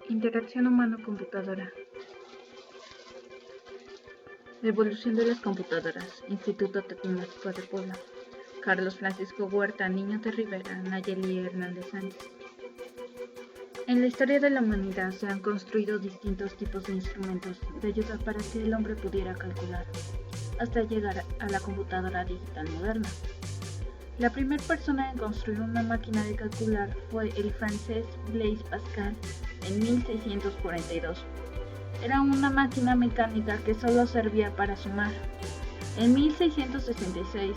Interacción humano-computadora. La evolución de las computadoras. Instituto Tecnológico de Puebla. Carlos Francisco Huerta, Niño de Rivera, Nayeli Hernández Sánchez. En la historia de la humanidad se han construido distintos tipos de instrumentos de ayuda para que el hombre pudiera calcular, hasta llegar a la computadora digital moderna. La primera persona en construir una máquina de calcular fue el francés Blaise Pascal en 1642. Era una máquina mecánica que solo servía para sumar. En 1666,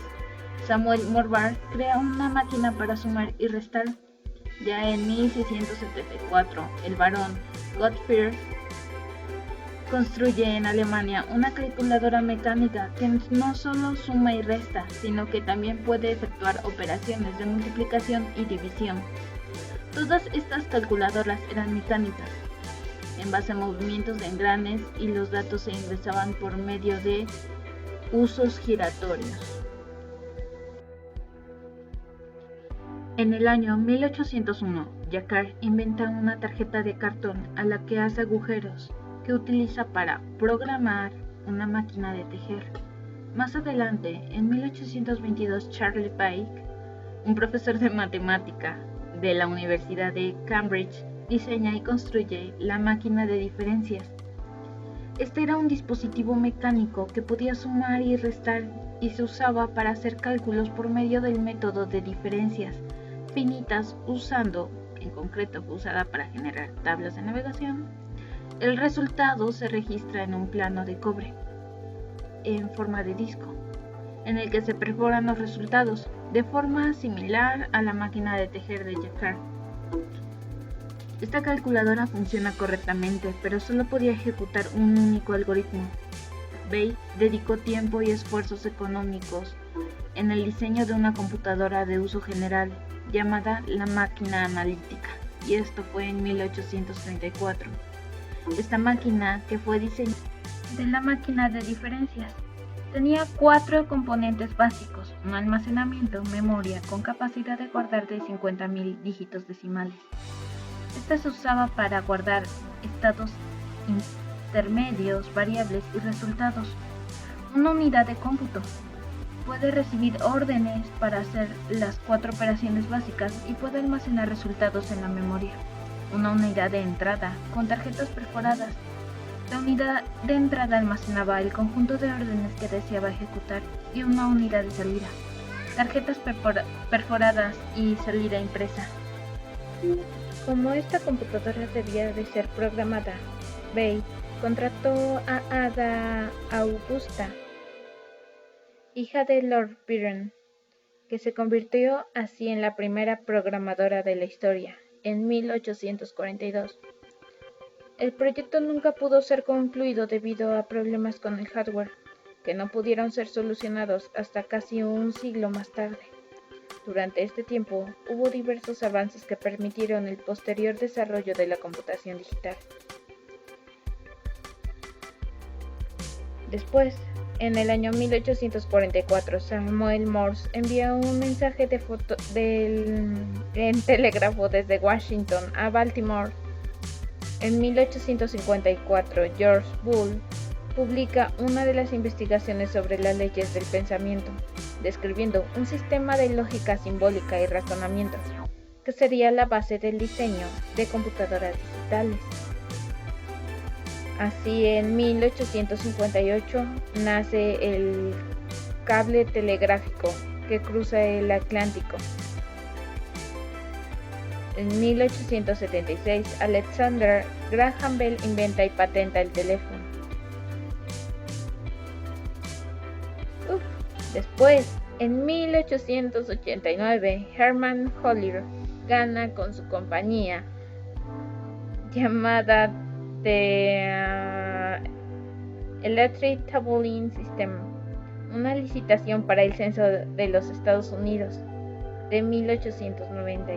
Samuel Morvar crea una máquina para sumar y restar. Ya en 1674, el barón Gottfried construye en Alemania una calculadora mecánica que no solo suma y resta, sino que también puede efectuar operaciones de multiplicación y división. Todas estas calculadoras eran mecánicas, en base a movimientos de engranes, y los datos se ingresaban por medio de usos giratorios. En el año 1801, Jacquard inventa una tarjeta de cartón a la que hace agujeros que utiliza para programar una máquina de tejer. Más adelante, en 1822, Charles Babbage, un profesor de matemática de la Universidad de Cambridge, diseña y construye la máquina de diferencias. Este era un dispositivo mecánico que podía sumar y restar y se usaba para hacer cálculos por medio del método de diferencias finitas, en concreto fue usada para generar tablas de navegación. El resultado se registra en un plano de cobre en forma de disco, en el que se perforan los resultados, de forma similar a la máquina de tejer de Jacquard. Esta calculadora funciona correctamente, pero solo podía ejecutar un único algoritmo. Babbage dedicó tiempo y esfuerzos económicos en el diseño de una computadora de uso general llamada la máquina analítica, y esto fue en 1834. Esta máquina, que fue diseñada de la máquina de diferencias, tenía 4 componentes básicos: un almacenamiento, memoria con capacidad de guardar de 50.000 dígitos decimales. Esta se usaba para guardar estados intermedios, variables y resultados. Una unidad de cómputo puede recibir órdenes para hacer las 4 operaciones básicas y puede almacenar resultados en la memoria. Una unidad de entrada con tarjetas perforadas. La unidad de entrada almacenaba el conjunto de órdenes que deseaba ejecutar, y una unidad de salida, tarjetas perforadas y salida impresa. Como esta computadora debía de ser programada, Babbage contrató a Ada Augusta, hija de Lord Byron, que se convirtió así en la primera programadora de la historia, en 1842. El proyecto nunca pudo ser concluido debido a problemas con el hardware, que no pudieron ser solucionados hasta casi un siglo más tarde. Durante este tiempo, hubo diversos avances que permitieron el posterior desarrollo de la computación digital. Después, en el año 1844, Samuel Morse envió un mensaje en telégrafo desde Washington a Baltimore. En 1854, George Boole publica una de las investigaciones sobre las leyes del pensamiento, describiendo un sistema de lógica simbólica y razonamiento, que sería la base del diseño de computadoras digitales. Así, en 1858 nace el cable telegráfico que cruza el Atlántico. En 1876, Alexander Graham Bell inventa y patenta el teléfono. Después, en 1889, Herman Holler gana con su compañía llamada The Electric Tabulating System una licitación para el censo de los Estados Unidos de 1890.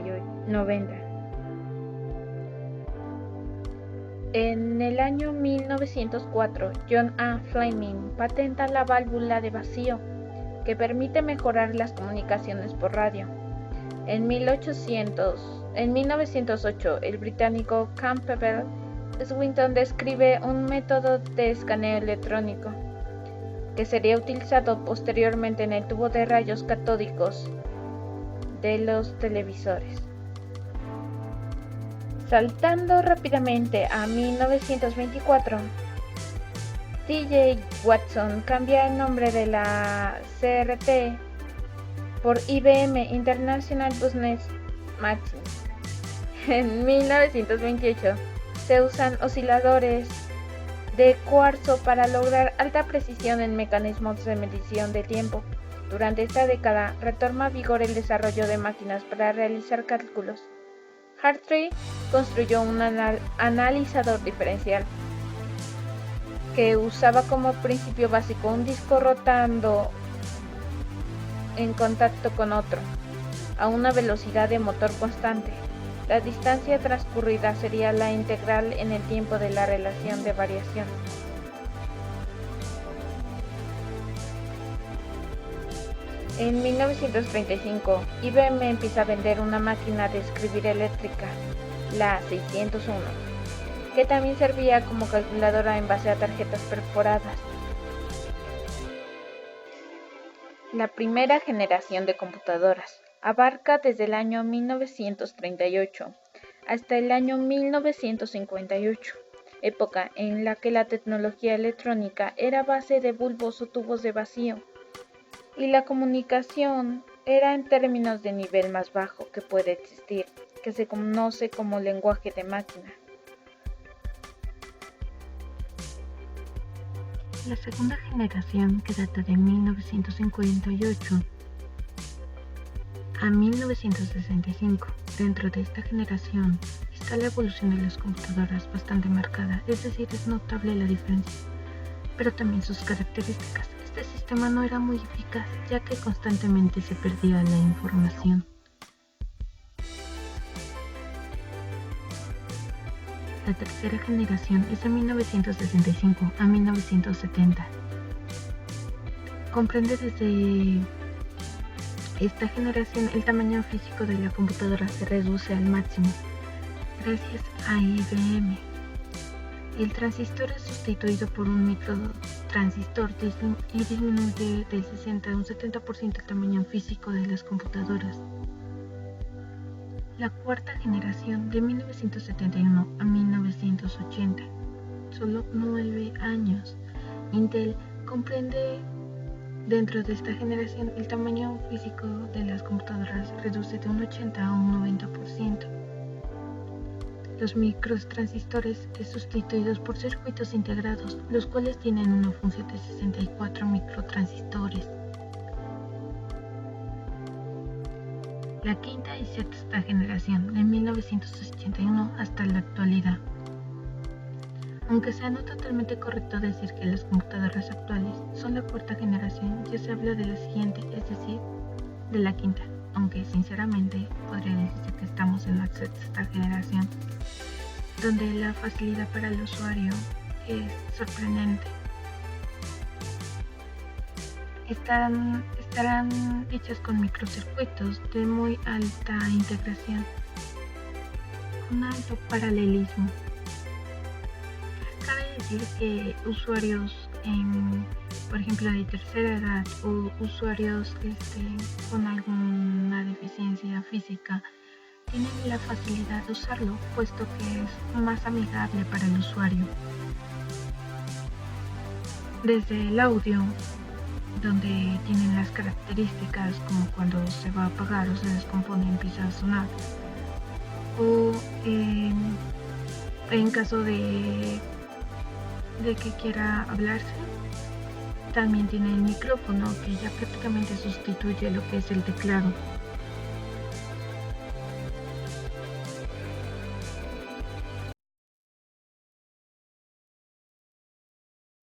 En el año 1904, John A. Fleming patenta la válvula de vacío, que permite mejorar las comunicaciones por radio. En 1908, el británico Campbell Swinton describe un método de escaneo electrónico que sería utilizado posteriormente en el tubo de rayos catódicos de los televisores. Saltando rápidamente a 1924, T.J. Watson cambia el nombre de la CRT por IBM International Business Machine. En 1928 se usan osciladores de cuarzo para lograr alta precisión en mecanismos de medición de tiempo. Durante esta década retoma vigor el desarrollo de máquinas para realizar cálculos. Hartree construyó un analizador diferencial que usaba como principio básico un disco rotando en contacto con otro, a una velocidad de motor constante. La distancia transcurrida sería la integral en el tiempo de la relación de variación. En 1935, IBM empieza a vender una máquina de escribir eléctrica, la 601, que también servía como calculadora en base a tarjetas perforadas. La primera generación de computadoras abarca desde el año 1938 hasta el año 1958, época en la que la tecnología electrónica era base de bulbos o tubos de vacío, y la comunicación era en términos de nivel más bajo que puede existir, que se conoce como lenguaje de máquina. La segunda generación, que data de 1958 a 1965, dentro de esta generación está la evolución de las computadoras bastante marcada, es decir, es notable la diferencia, pero también sus características. Este sistema no era muy eficaz, ya que constantemente se perdía la información. La tercera generación es de 1965 a 1970. Comprende desde esta generación el tamaño físico de la computadora se reduce al máximo gracias a IBM. El transistor es sustituido por un microtransistor y disminuye del 60 a un 70% el tamaño físico de las computadoras. La cuarta generación, de 1971 a 1980, solo 9 años. Intel comprende dentro de esta generación el tamaño físico de las computadoras reduce de un 80 a un 90%. Los microtransistores es sustituidos por circuitos integrados, los cuales tienen una función de 64 microtransistores. La quinta y sexta generación, de 1981 hasta la actualidad. Aunque sea no totalmente correcto decir que las computadoras actuales son la cuarta generación, ya se habla de la siguiente, es decir, de la quinta, aunque sinceramente podría decirse que estamos en la sexta generación, donde la facilidad para el usuario es sorprendente. Estarán hechas con microcircuitos de muy alta integración, con alto paralelismo. Cabe decir que usuarios, por ejemplo, de tercera edad o usuarios con alguna deficiencia física, tienen la facilidad de usarlo, puesto que es más amigable para el usuario. Desde el audio, donde tienen las características como cuando se va a apagar o se descompone y empieza a sonar, o en caso de que quiera hablarse, también tiene el micrófono, que ya prácticamente sustituye lo que es el teclado.